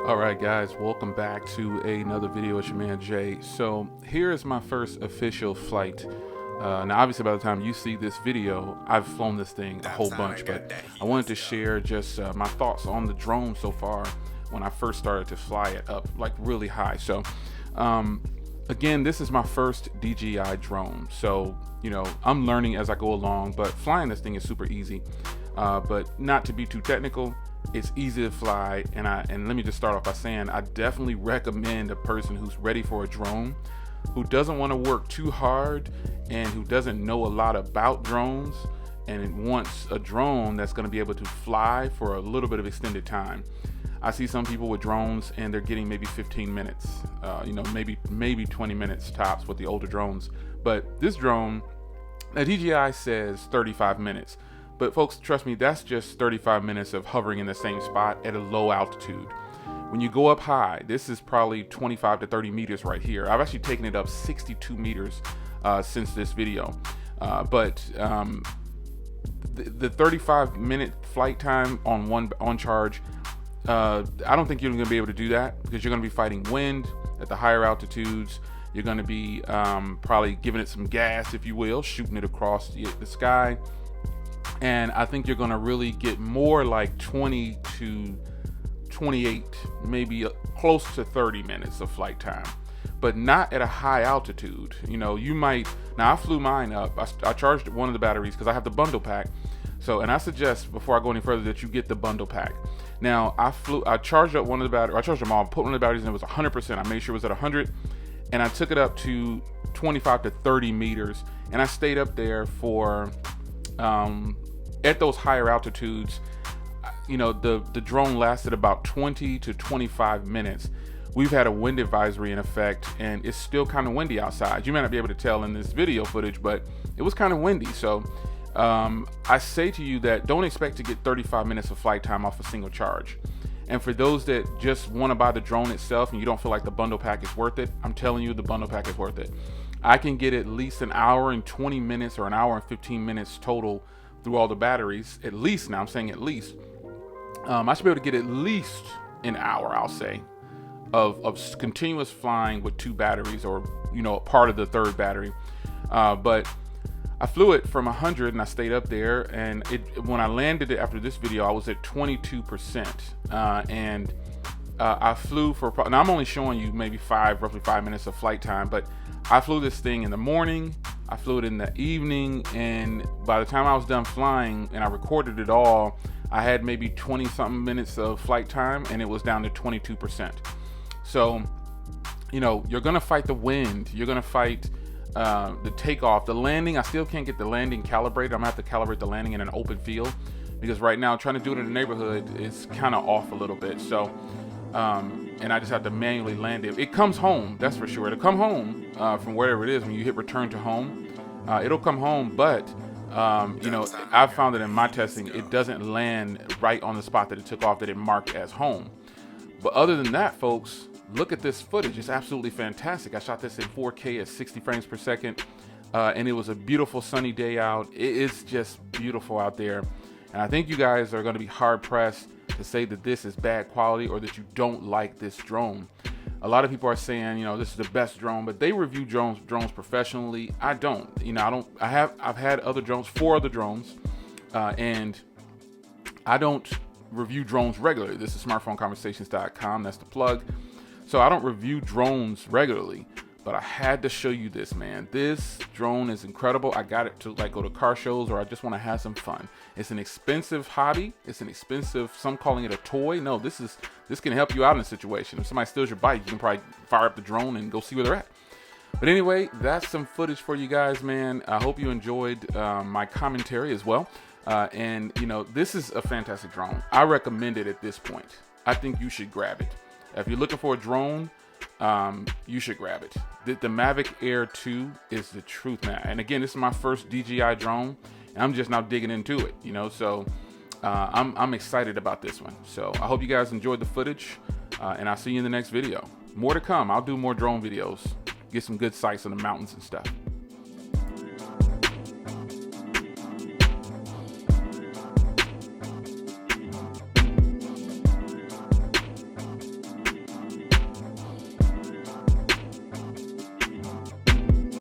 All right, guys, welcome back to another video. It's your man Jay. So here is my first official flight. Now, obviously, by the time you see this video, I've flown this thing a whole bunch, but I wanted to share just my thoughts on the drone so far when I first started to fly it up like really high. So again, this is my first DJI drone. So, I'm learning as I go along, but flying this thing is super easy. But not to be too technical, it's easy to fly, and let me just start off by saying I definitely recommend a person who's ready for a drone, who doesn't want to work too hard and who doesn't know a lot about drones and wants a drone that's going to be able to fly for a little bit of extended time. I see some people with drones and they're getting maybe 15 minutes, maybe 20 minutes tops with the older drones. But this drone, now DJI says 35 minutes. But folks, trust me, that's just 35 minutes of hovering in the same spot at a low altitude. When you go up high, this is probably 25 to 30 meters right here. I've actually taken it up 62 meters since this video. But the 35-minute flight time on charge, I don't think you're going to be able to do that because you're going to be fighting wind at the higher altitudes. You're going to be probably giving it some gas, if you will, shooting it across the sky. And I think you're going to really get more like 20 to 28, maybe close to 30 minutes of flight time, but not at a high altitude. You might, now I flew mine up. I charged one of the batteries because I have the bundle pack. So, and I suggest before I go any further that you get the bundle pack. Now I charged up one of the batteries, I charged them all, put one of the batteries and it was 100%. I made sure it was at 100 and I took it up to 25 to 30 meters and I stayed up there for, at those higher altitudes, the drone lasted about 20 to 25 minutes. We've had a wind advisory in effect and it's still kind of windy outside. You may not be able to tell in this video footage, but it was kind of windy. So I say to you that don't expect to get 35 minutes of flight time off a single charge. And for those that just want to buy the drone itself and you don't feel like the bundle pack is worth it, I'm telling you the bundle pack is worth it. I can get at least an hour and 20 minutes or an hour and 15 minutes total through all the batteries, at least. Now I'm saying at least. I should be able to get at least an hour, I'll say, of continuous flying with two batteries or, part of the third battery. But I flew it from 100 and I stayed up there. And when I landed it after this video, I was at 22%. I flew for, now I'm only showing you maybe roughly 5 minutes of flight time, but I flew this thing in the morning, I flew it in the evening, and by the time I was done flying and I recorded it all, I had maybe 20 something minutes of flight time and it was down to 22%. So, you're gonna fight the wind, you're gonna fight the takeoff, the landing. I still can't get the landing calibrated. I'm gonna have to calibrate the landing in an open field because right now trying to do it in the neighborhood is kind of off a little bit. So, and I just have to manually land it. It comes home, that's for sure. It'll come home from wherever it is. When you hit return to home, it'll come home. But I've found that in my testing, it doesn't land right on the spot that it took off, that it marked as home. But other than that, folks, look at this footage. It's absolutely fantastic. I shot this in 4K at 60 frames per second, and it was a beautiful sunny day out. It is just beautiful out there. And I think you guys are going to be hard pressed to say that this is bad quality or that you don't like this drone. A lot of people are saying, this is the best drone, but they review drones professionally. I don't. I've had other drones, 4 other drones, and I don't review drones regularly. This is smartphoneconversations.com. That's the plug. So I don't review drones regularly, but I had to show you this, man. This drone is incredible. I got it to go to car shows or I just want to have some fun. It's an expensive hobby. It's an expensive, some calling it a toy. No, this can help you out in a situation. If somebody steals your bike, you can probably fire up the drone and go see where they're at. But anyway, that's some footage for you guys, man. I hope you enjoyed my commentary as well. And this is a fantastic drone. I recommend it at this point. I think you should grab it. If you're looking for a drone, you should grab it. The Mavic Air 2 is the truth, man. And again, this is my first DJI drone, and I'm just now digging into it, so I'm excited about this one. So I hope you guys enjoyed the footage, and I'll see you in the next video. More to come. I'll do more drone videos, get some good sights on the mountains and stuff.